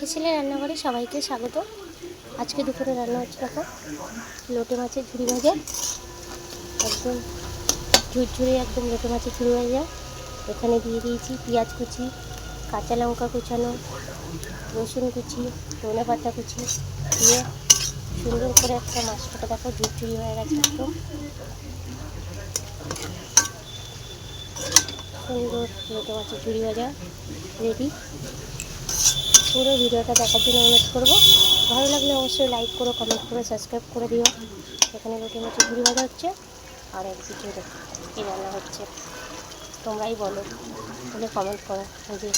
হেসেলে রান্নাঘরে সবাইকে স্বাগত। আজকে দুপুরে রান্না হচ্ছে দেখো, লোটে মাছের ঝুড়ি ভাজা, একদম ঝুরঝুরে একদম লোটে মাছের ঝুড়ি ভাজা। এখানে দিয়ে দিয়েছি পেঁয়াজ কুচি, কাঁচা লঙ্কা কুচানো, রসুন কুচি, ধনে পাতা কুচি দিয়ে সুন্দর করে একটা মাছটাকে দেখো ঝুরঝুরি হয়ে গেছে, একদম সুন্দর লোটে মাছের ঝুড়ি ভাজা রেডি। পুরো ভিডিওটা দেখার জন্য অনুরোধ করবো। ভালো লাগলে অবশ্যই লাইক করো, কমেন্ট করে সাবস্ক্রাইব করে দিও। এখানে লোটে মাছের ঝুড়ি ভাজা হচ্ছে আর একদিকে কী রান্না হচ্ছে তোমরাই বলো, বলে কমেন্ট করো। যে